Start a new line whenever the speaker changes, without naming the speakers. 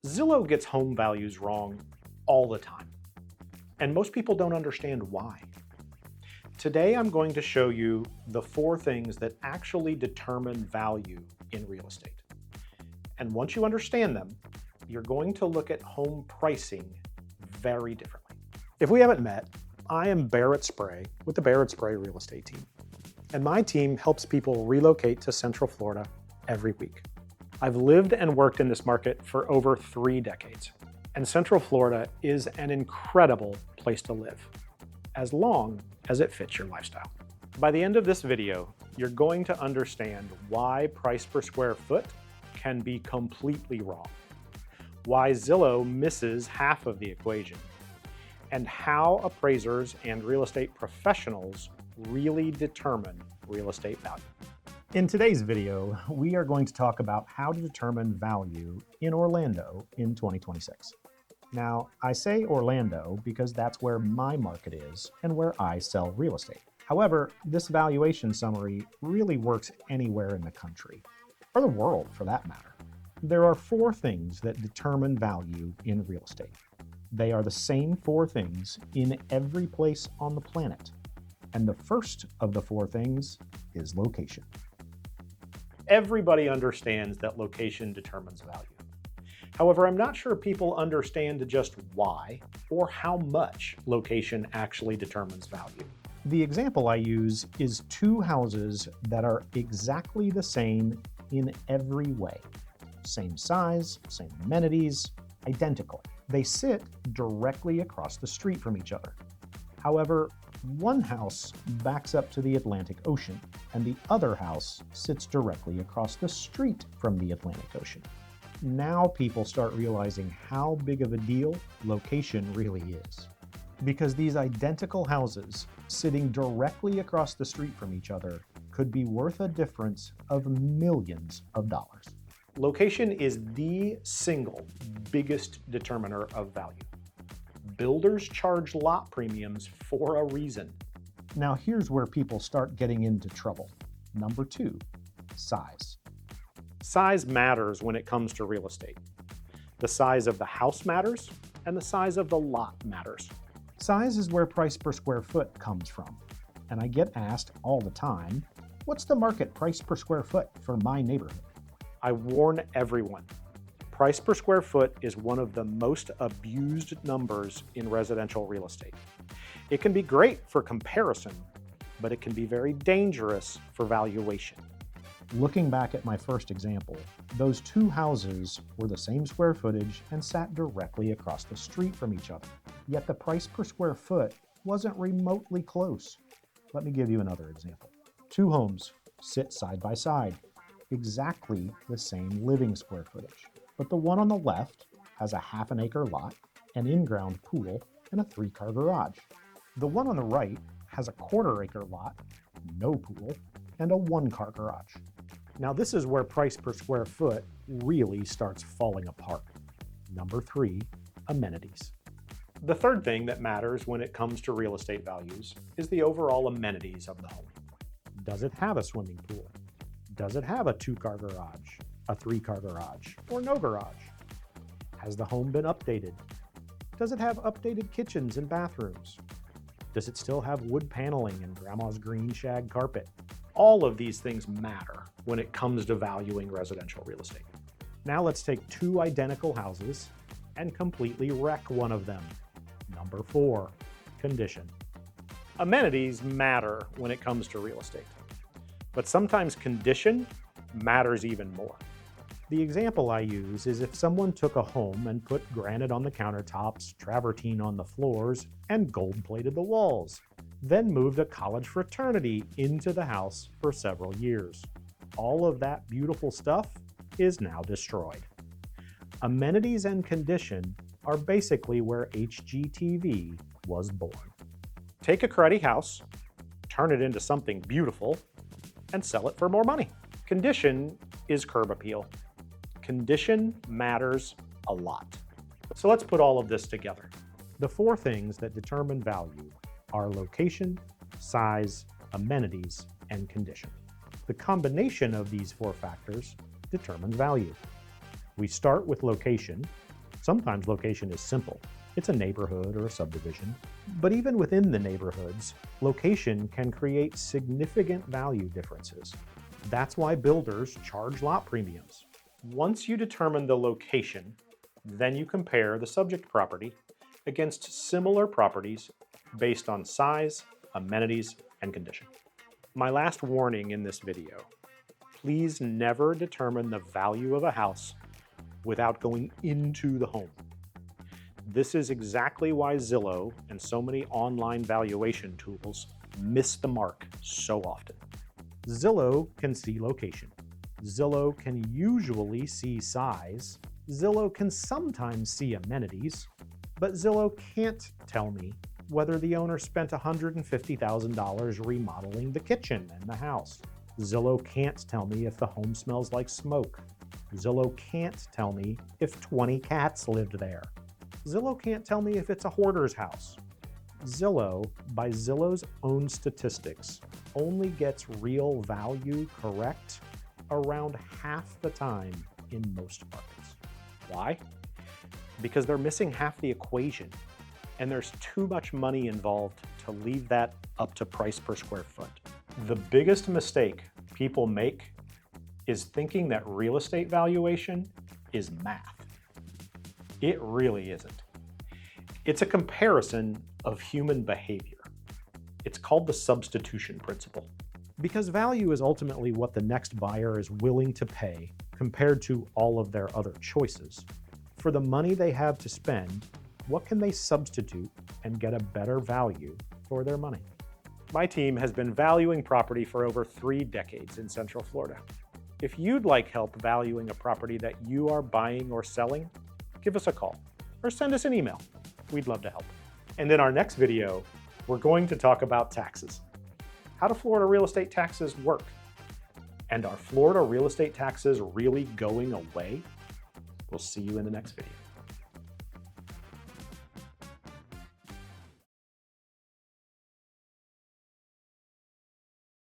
Zillow gets home values wrong all the time, and most people don't understand why. Today, I'm going to show you the 4 things that actually determine value in real estate. And once you understand them, you're going to look at home pricing very differently. If we haven't met, I am Barrett Spray with the Barrett Spray real estate team. And my team helps people relocate to Central Florida every week. I've lived and worked in this market for over 3 decades, and Central Florida is an incredible place to live, as long as it fits your lifestyle. By the end of this video, you're going to understand why price per square foot can be completely wrong, why Zillow misses half of the equation, and how appraisers and real estate professionals really determine real estate value. In today's video, we are going to talk about how to determine value in Orlando in 2026. Now, I say Orlando because that's where my market is and where I sell real estate. However, this valuation summary really works anywhere in the country, or the world for that matter. There are 4 things that determine value in real estate. They are the same 4 things in every place on the planet. And the first of the 4 things is location. Everybody understands that location determines value. However, I'm not sure people understand just why or how much location actually determines value. The example I use is 2 houses that are exactly the same in every way. Same size, same amenities, identical. They sit directly across the street from each other. However, one house backs up to the Atlantic Ocean, and the other house sits directly across the street from the Atlantic Ocean. Now people start realizing how big of a deal location really is. Because these identical houses sitting directly across the street from each other could be worth a difference of millions of dollars. Location is the single biggest determiner of value. Builders charge lot premiums for a reason. Now here's where people start getting into trouble. Number 2, size. Size matters when it comes to real estate. The size of the house matters, and the size of the lot matters. Size is where price per square foot comes from. And I get asked all the time, what's the market price per square foot for my neighborhood? I warn everyone. Price per square foot is one of the most abused numbers in residential real estate. It can be great for comparison, but it can be very dangerous for valuation. Looking back at my first example, those 2 houses were the same square footage and sat directly across the street from each other. Yet the price per square foot wasn't remotely close. Let me give you another example. 2 homes sit side by side, exactly the same living square footage. But the one on the left has a ½ acre lot, an in-ground pool, and a 3-car garage. The one on the right has a ½ acre lot, no pool, and a 1-car garage. Now this is where price per square foot really starts falling apart. Number 3, amenities. The third thing that matters when it comes to real estate values is the overall amenities of the home. Does it have a swimming pool? Does it have a 2-car garage, a 3-car garage, or no garage? Has the home been updated? Does it have updated kitchens and bathrooms? Does it still have wood paneling and grandma's green shag carpet? All of these things matter when it comes to valuing residential real estate. Now let's take 2 identical houses and completely wreck one of them. Number 4, condition. Amenities matter when it comes to real estate, but sometimes condition matters even more. The example I use is if someone took a home and put granite on the countertops, travertine on the floors, and gold-plated the walls, then moved a college fraternity into the house for several years. All of that beautiful stuff is now destroyed. Amenities and condition are basically where HGTV was born. Take a cruddy house, turn it into something beautiful, and sell it for more money. Condition is curb appeal. Condition matters a lot. So let's put all of this together. The 4 things that determine value are location, size, amenities, and condition. The combination of these 4 factors determines value. We start with location Sometimes location is simple. It's a neighborhood or a subdivision. But even within the neighborhoods, location can create significant value differences. That's why builders charge lot premiums. Once you determine the location, then you compare the subject property against similar properties based on size, amenities, and condition. My last warning in this video: please never determine the value of a house without going into the home. This is exactly why Zillow and so many online valuation tools miss the mark so often. Zillow can see location. Zillow can usually see size. Zillow can sometimes see amenities, but Zillow can't tell me whether the owner spent $150,000 remodeling the kitchen and the house. Zillow can't tell me if the home smells like smoke. Zillow can't tell me if 20 cats lived there. Zillow can't tell me if it's a hoarder's house. Zillow, by Zillow's own statistics, only gets real value correct around half the time in most markets. Why? Because they're missing half the equation, and there's too much money involved to leave that up to price per square foot. The biggest mistake people make is thinking that real estate valuation is math. It really isn't. It's a comparison of human behavior. It's called the substitution principle. Because value is ultimately what the next buyer is willing to pay compared to all of their other choices. For the money they have to spend, what can they substitute and get a better value for their money? My team has been valuing property for over 3 decades in Central Florida. If you'd like help valuing a property that you are buying or selling, give us a call or send us an email. We'd love to help. And in our next video, we're going to talk about taxes. How do Florida real estate taxes work? And are Florida real estate taxes really going away? We'll see you in the next video.